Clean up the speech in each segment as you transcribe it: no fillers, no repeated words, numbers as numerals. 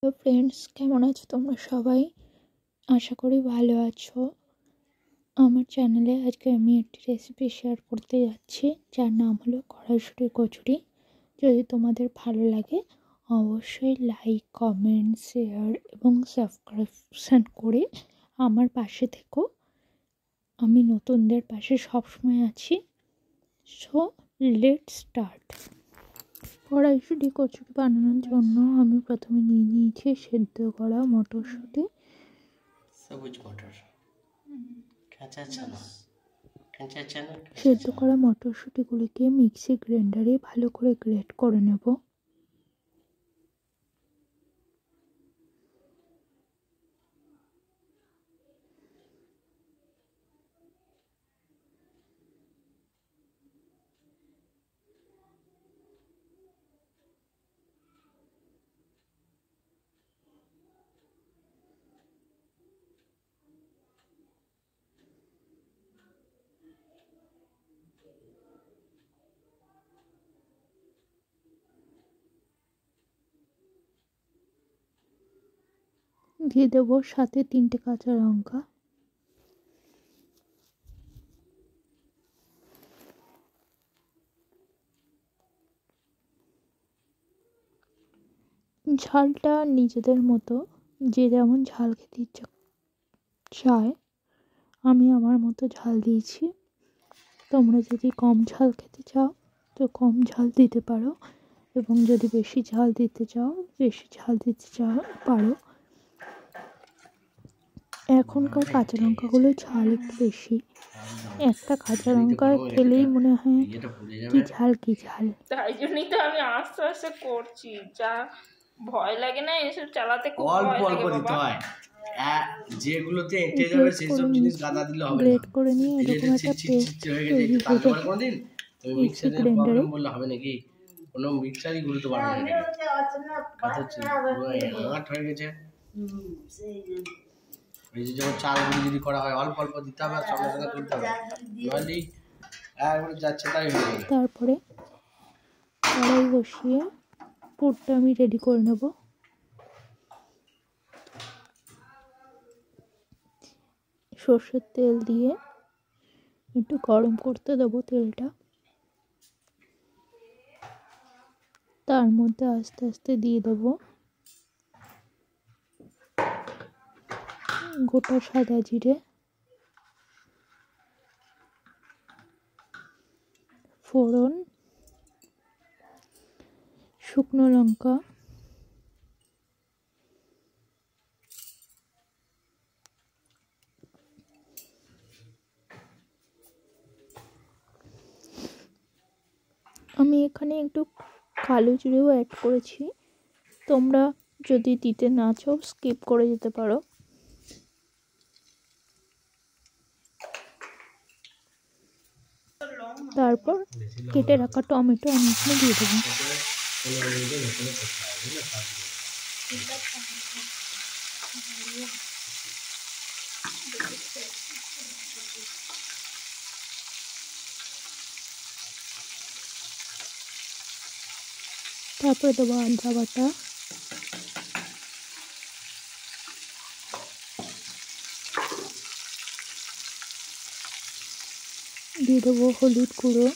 Hello friends, কেমন আছো তোমরা সবাই? আশা করি ভালো আছো। আমার চ্যানেলে আজকে আমি একটি রেসিপি শেয়ার করতে যাচ্ছি, যার নাম হলো কড়াইশুঁটির কচুরি। যদি তোমাদের ভালো লাগে অবশ্যই লাইক, কমেন্ট, শেয়ার এবং সাবস্ক্রিপশান করে আমার পাশে থেকো। আমি নতুনদের পাশে সবসময় আছি। So let's start. কড়াইশুঁটি কচুরি বানানোর জন্য আমি প্রথমে নিয়ে নিয়েছি সেদ্ধ করা মটরশুঁটি, সবুজ মটর, কাঁচা চানা, সেদ্ধ করা মটরশুঁটিগুলিকে মিক্সি গ্রাইন্ডারে ভালো করে গ্রেট করে নেব। দিয়ে দেবো সাথে 3টে কাঁচা লঙ্কা, ঝালটা নিজেদের মতো, যে যেমন ঝাল খেতে ইচ্ছা চায়। আমি আমার মতো ঝাল দিয়েছি। তোমরা যদি কম ঝাল খেতে চাও তো কম ঝাল দিতে পারো, এবং যদি বেশি ঝাল দিতে চাও বেশি ঝাল দিতে পারো। এখনকার কাঁচা লঙ্কাগুলো ঝাল একটু বেশি। একটা কাঁচা লঙ্কা খেলেই মনে হয় কি ঝাল কি ঝাল। তাই জন্যই তো আমি আস্তে আস্তে করছি, যা ভয় লাগে না এসব চালাতে, খুব ভয় লাগে বাবা। যেগুলোতে এঁটে যাবে সেই সব জিনিস গাদা দিলে হবে না। গ্রেট করে নিয়ে এরকম একটা পেস্ট তৈরি হয়ে যাবে কোনদিন তুমি মিক্সি মিক্সারের গ্রাইন্ডারে। প্রবলেম বললে হবে নাকি? কোনো মিক্সারই গুলতে পারবে না। কথা হচ্ছে হাঙাট হয়ে গেছে। এই যে যখন চালগুলি যদি করা হয় অল্প অল্প দিতে হবে আর সঙ্গে সঙ্গে তুলতে হবে, নইলে একবারে যাচ্ছে তাই হয়ে যাবে। তারপরে কড়াই বসিয়ে পুরটা আমি রেডি করে নেব। সর্ষের তেল দিয়ে একটু গরম করতে দেবো তেলটা। তার মধ্যে আস্তে আস্তে দিয়ে দেবো গোটা সাদা জিরে, ফোড়ন, শুকনো লঙ্কা, আমি এখানে একটু কালো জিরেও অ্যাড করেছি। তোমরা যদি দিতে না চাও স্কিপ করে যেতে পারো। তারপর কেটে রাখা টমেটো আমি এখানে দিয়ে দেবো। তারপরে দেবো আদা বাটা, দিয়ে দেবো হলুদ গুঁড়ো,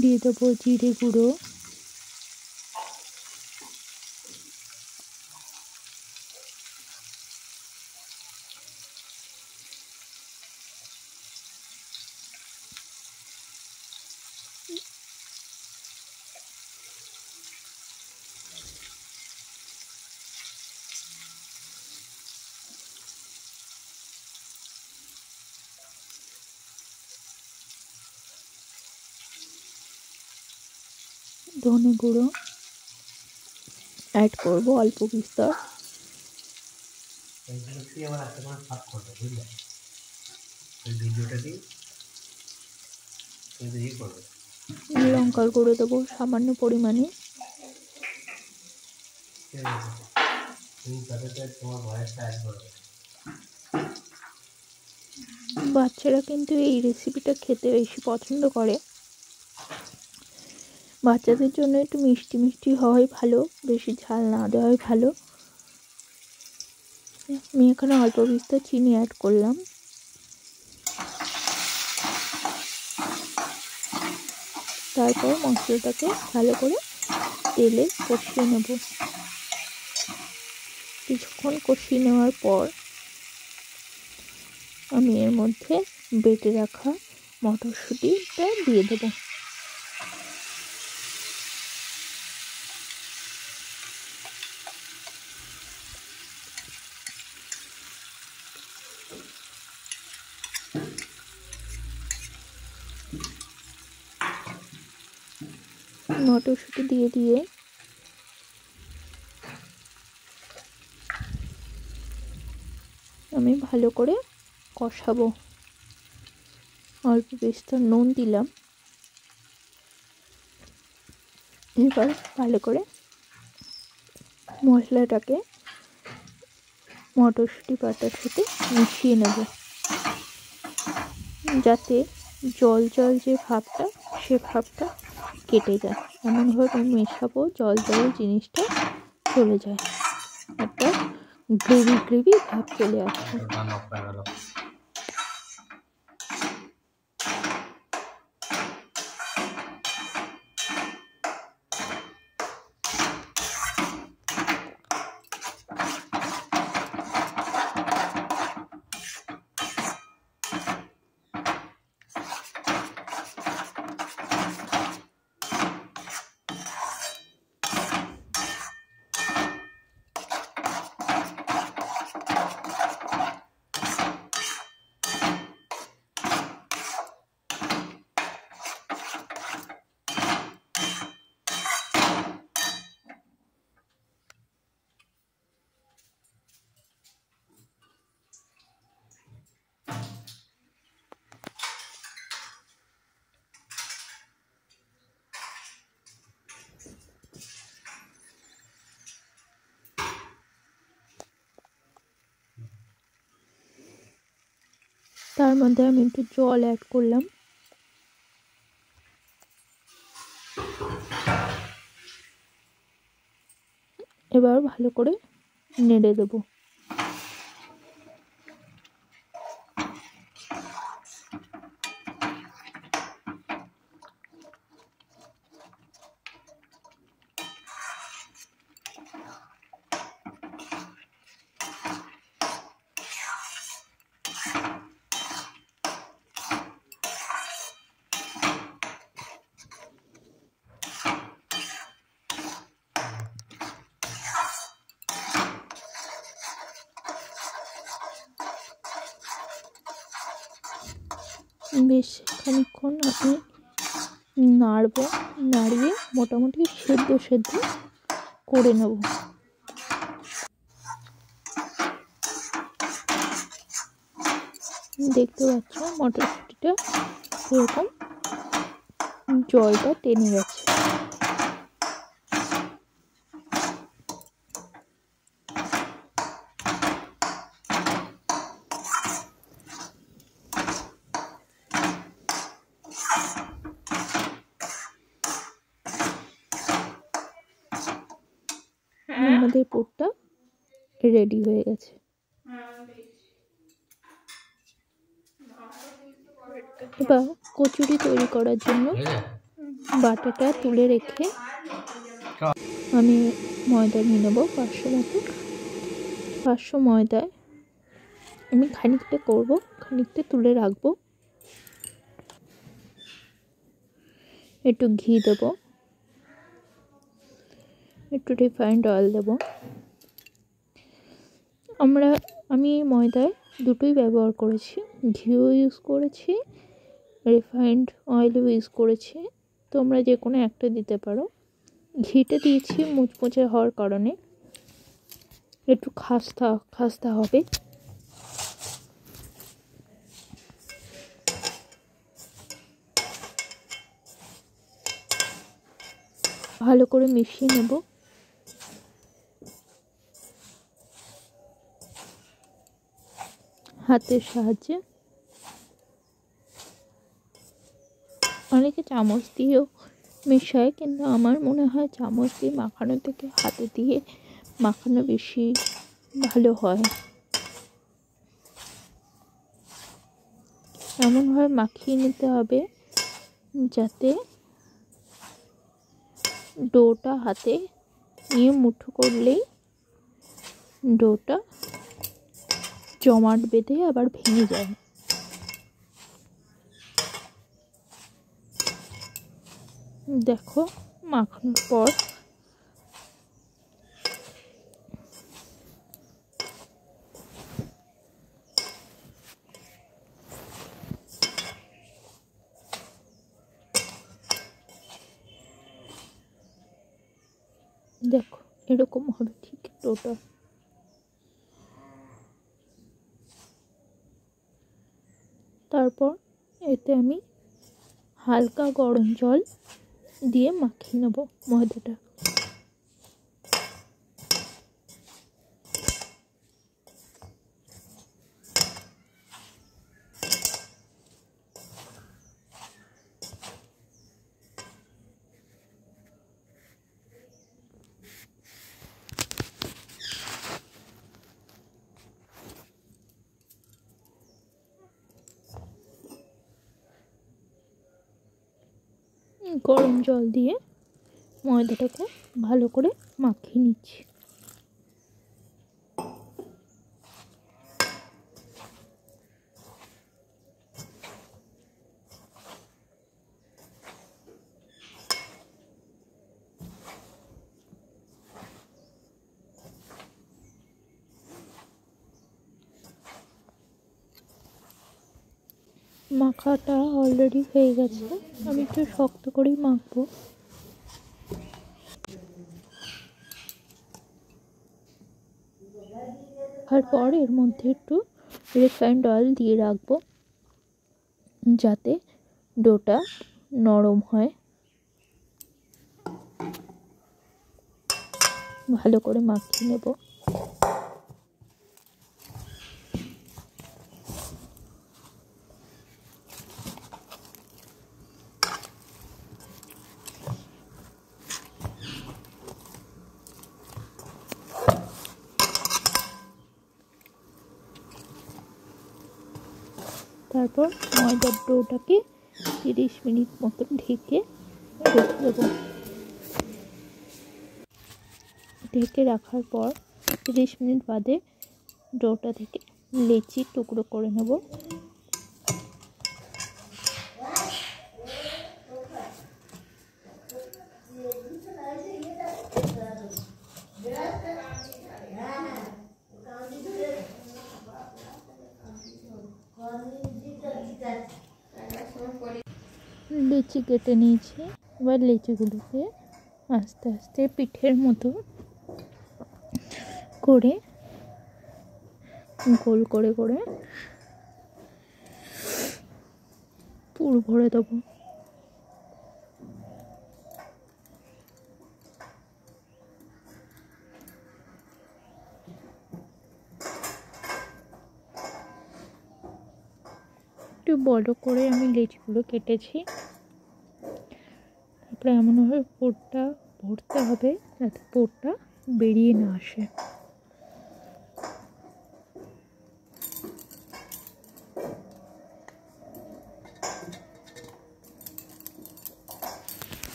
দিয়ে দেবো জিরে গুঁড়ো, ধনে গুঁড়ো অ্যাড করবো অল্প বিস্তর, লঙ্কার গুঁড়ো দেবো সামান্য পরিমাণে, বাচ্চারা কিন্তু এই রেসিপিটা খেতে বেশি পছন্দ করে। বাচ্চাদের জন্য একটু মিষ্টি মিষ্টি হওয়াই ভালো, বেশি ঝাল না দেওয়াই ভালো। আমি এখানে অল্প বিস্তর চিনি অ্যাড করলাম। তারপর মশলাটাকে ভালো করে তেলে কষিয়ে নেব। কিছুক্ষণ কষিয়ে নেওয়ার পর আমি এর মধ্যে বেটে রাখা মটরশুঁটিটা দিয়ে দেব। মটরশুঁটি দিয়ে আমি ভালো করে কষাবো। অল্প বিস্তর নুন দিলাম। এবার ভালো করে মশলাটাকে মটরশুঁটি বাটার সাথে মিশিয়ে নেব, যাতে জল জল যে ভাবটা, সে ভাবটা কেটে যায়। এমনভাবে মেশাবো জল জল জিনিসটা চলে যায়, একটা গ্রেভি গ্রেভি ভাব চলে আসবে। তার মধ্যে আমি একটু জল অ্যাড করলাম। এবার ভালো করে নেড়ে দেব। বেশ খানিকক্ষণ আমি নাড়িয়ে মোটামুটি সেদ্ধ করে নেব। দেখতে পাচ্ছ মটরশুঁটিটা এরকম জলটা টেনে গেছে। আমাদের পুরটা রেডি হয়ে গেছে। এবার কচুরি তৈরি করার জন্য বাটাটা তুলে রেখে আমি ময়দা নিয়ে নেবো 500 মতো। 500 ময়দায় আমি খানিকটা করব, খানিকটা তুলে রাখবো। একটু ঘি দেব, একটু রিফাইন্ড অয়েল দেব। আমি ময়দায় দুটোই ব্যবহার করেছি, ঘিও ইউজ করেছি, রিফাইন্ড অয়েলও ইউজ করেছি। তোমরা যে কোনো একটা দিতে পারো। ঘিটা দিয়েছি মুচমুচে হওয়ার কারণে, একটু খাস্তা হবে। ভালো করে মিশিয়ে নেব। হাতের সাহায্যে অনেকে চামচ দিয়েও মেশায়, কিন্তু আমার মনে হয় চামচ দিয়ে মাখানো থেকে হাতে দিয়ে মাখানো বেশি ভালো হয়। এমনভাবে মাখিয়ে নিতে হবে যাতে ডোটা হাতে নিয়ে মুঠো করলেই ডোটা জমাট বেঁধে আবার ভেঙে যায়। দেখো মাখানোর পর দেখো এরকম হবে ঠিক ডোটা। তারপর এতে আমি হালকা গরম জল দিয়ে মাখিয়ে নেব ময়দাটা। গরম জল দিয়ে ময়দাটাকে ভালো করে মাখিয়ে নিচ্ছি। মাখাটা অলরেডি হয়ে গেছে, আমি একটু শক্ত করেই মাখবো। তারপর এর মধ্যে একটু রিফাইন্ড অয়েল দিয়ে রাখবো যাতে ডোটা নরম হয়। ভালো করে মাখিয়ে নেব। তারপর ময়দার ডোটাকে 30 মিনিট মতো ঢেকে রেখে দেবো। ঢেকে রাখার পর 30 মিনিট বাদে ডোটা থেকে লেচি টুকরো করে নেব। লিচি কেটে নিয়েছি, এবার লিচিগুলোকে আস্তে আস্তে পিঠের মতো করে গোল করে করে পুর ভরে দেবো। একটু বড় করে আমি লিচিগুলো কেটেছি। তারপরে এমনভাবে পুরটা ভরতে হবে যাতে পুরটা বেরিয়ে না আসে।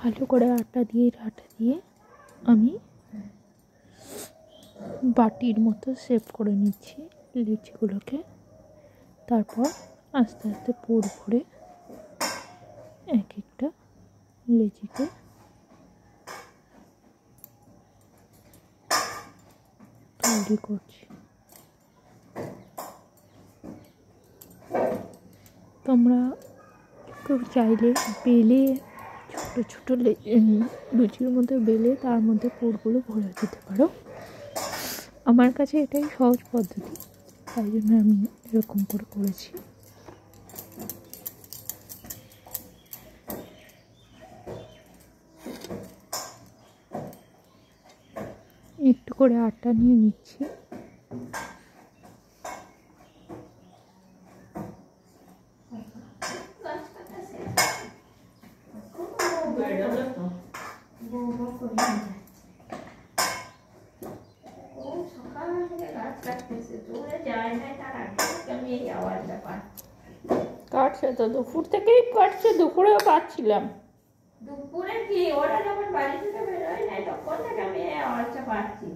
ভালো করে আটা দিয়ে আমি বাটির মতো শেপ করে নিচ্ছি লিচিগুলোকে। তারপর আস্তে আস্তে পুর ভরে এক একটা লিচিকে তৈরি করছি। তোমরা কেউ চাইলে বেলে ছোটো ছোটো লুচির মধ্যে বেলে তার মধ্যে পুরগুলো ভরে দিতে পারো। আমার কাছে এটাই সহজ পদ্ধতি, তাই জন্য আমি এরকম করে করেছি। একটু করে আটা নিয়ে নিচ্ছি। কাটছে তো, দুপুর থেকেই কাটছে, দুপুরেও কাটছিলাম। দুপুরে কি ওরা যখন বাড়ি থেকে বেরোয় নাই তখন থেকে আমি এই আওয়াজটা পাচ্ছি,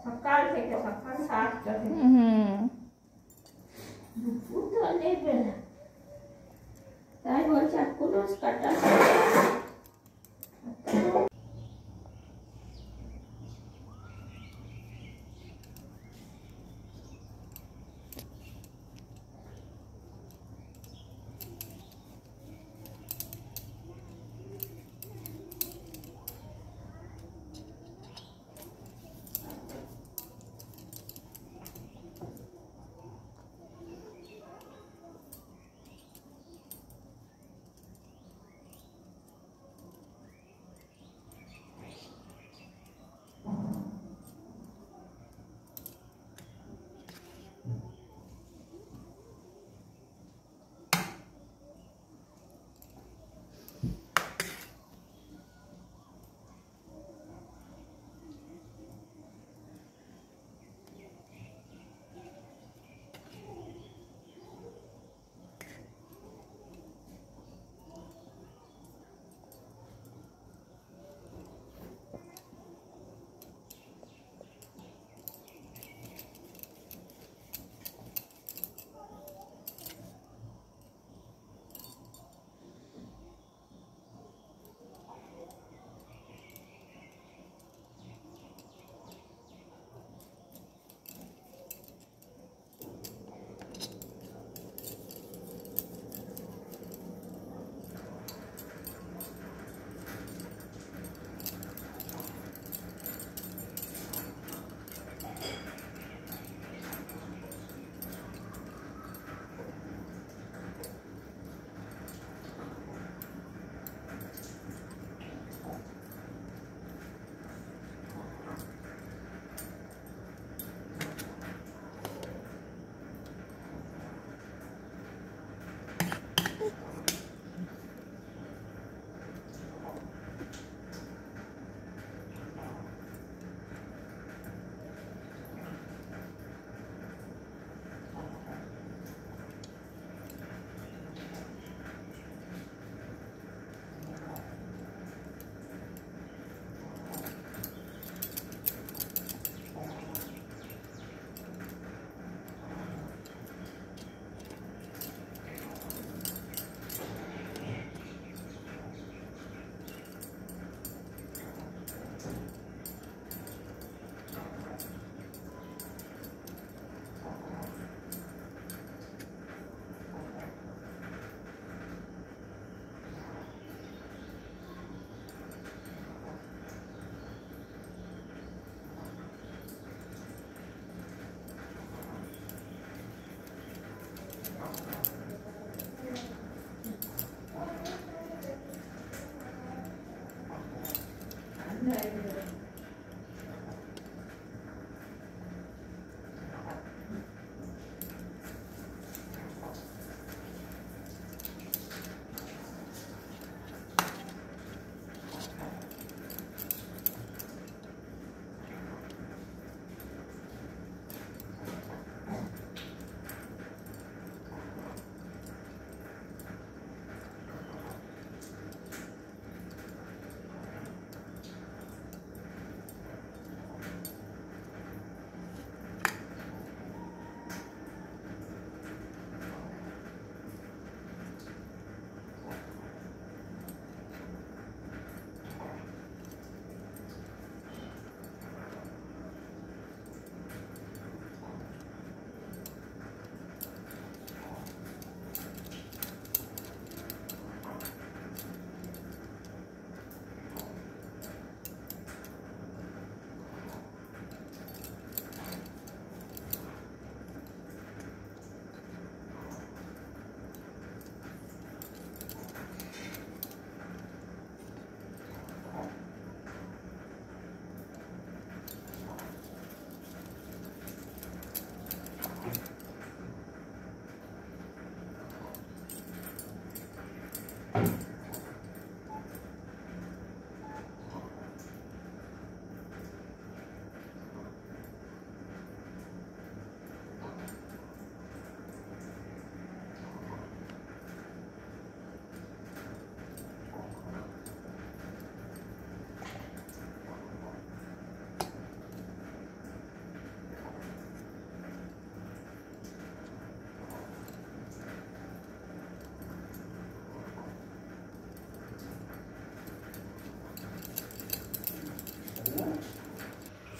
সকাল 7টা থেকে। দুপুর তো অনেক বেলা, তাই বলছি এখনো কাটা।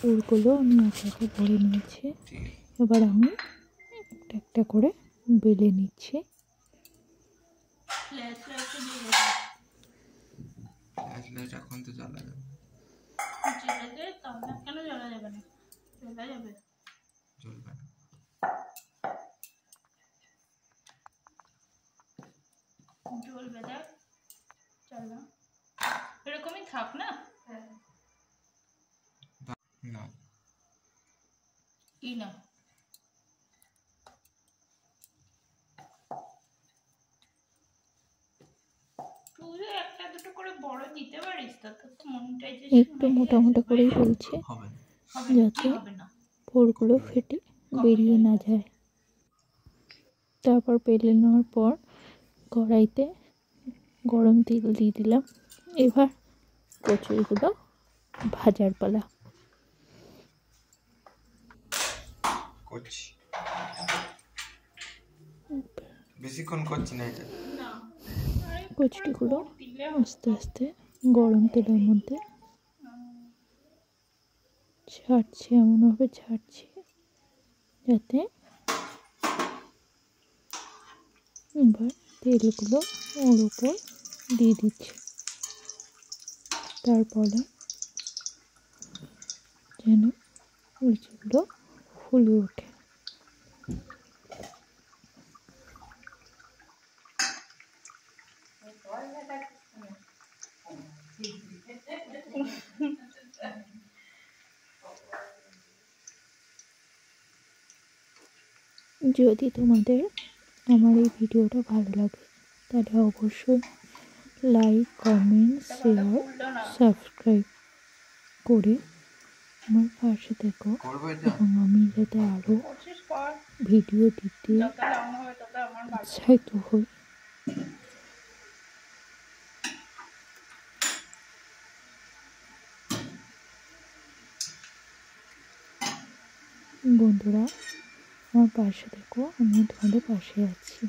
ওরগুলো আমি একে একে ভরে নিয়েছি। এবার আমি একটা একটা করে বেলে নিচ্ছি। এখন তো জ্বালা যাবে, কেন জ্বলা যাবে না? জ্বলা যাবে, জ্বলবে না। জ্বলবে, দেখ। চল না, এরকমই থাক না। না কি না? তুই একটা দুটো করে বড় দিতে পারিস, তো তোর তো মনিটাইজেশন একটু মোটা মোটা করেই বলছি, হবে না। যাতে পোরগুলো ফেটে বেরিয়ে না যায়। তারপর বেলে নেওয়ার পর কড়াইতে গরম তেল দিয়ে দিলাম। এবার কচুরিগুলো ভাজার পালা। করছি, বেশিক্ষণ করছি না এটা। কচুরিগুলো আস্তে আস্তে গরম তেলের মধ্যে ছাড়ছি, এমনভাবে ছাড়ছি যাতে এবার তেলগুলো ওর উপর দিয়ে দিচ্ছি। তারপরে যেন লুচিগুলো ফুলে ওঠে। যদি তোমাদের আমার এই ভিডিওটা ভালো লাগে তাহলে অবশ্যই লাইক, কমেন্ট, শেয়ার, সাবস্ক্রাইব করে আমার পাশে থেকো এবং আমি যাতে আরও ভিডিও দিতে উৎসাহিত হই। বন্ধুরা আমার পাশে থেকো, আমি তোমাদের পাশে আছি।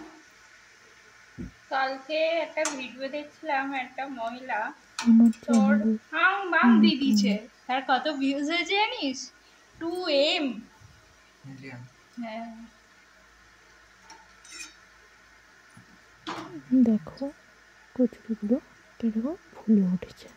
কালকে একটা ভিডিও দেখছিলাম, একটা মহিলা আমার তোর চ্যানেলে হাং বাং দিয়ে দিয়েছে। তার কত ভিউজ হয়েছে জানিস? 2M। হ্যাঁ, দেখো কচুরিগুলো কিরকম ফুলে উঠেছে।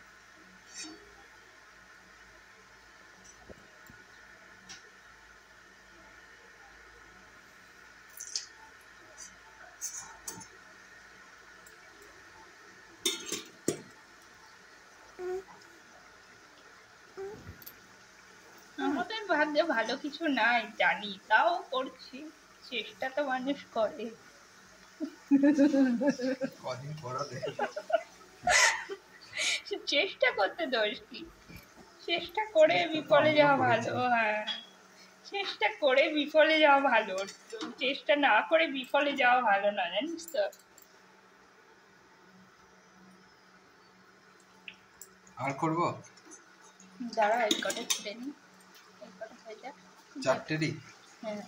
আমাদের ভাগ্যে ভালো কিছু নাই জানি, তাও করছি। চেষ্টা তো মানুষ করে। কদিন পড়াবে, চেষ্টা করতে দোষ কি? চেষ্টা করে বিফলে যাওয়া ভালো। হ্যাঁ, চেষ্টা করে বিফলে যাওয়া ভালো, চেষ্টা না করে বিফলে যাওয়া ভালো না, জানিস তো? আর করবো দাঁড়া, এই কটা ছেড়ে নি, এই কটা হয়ে যাক। চারটেরই। হ্যাঁ,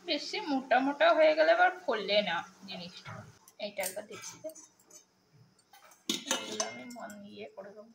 বেশি মোটা মোটা হয়ে গেলে আবার ফললে না জিনিসটা। এইটা একবার দেখছি, আমি মন দিয়ে করে দেবো।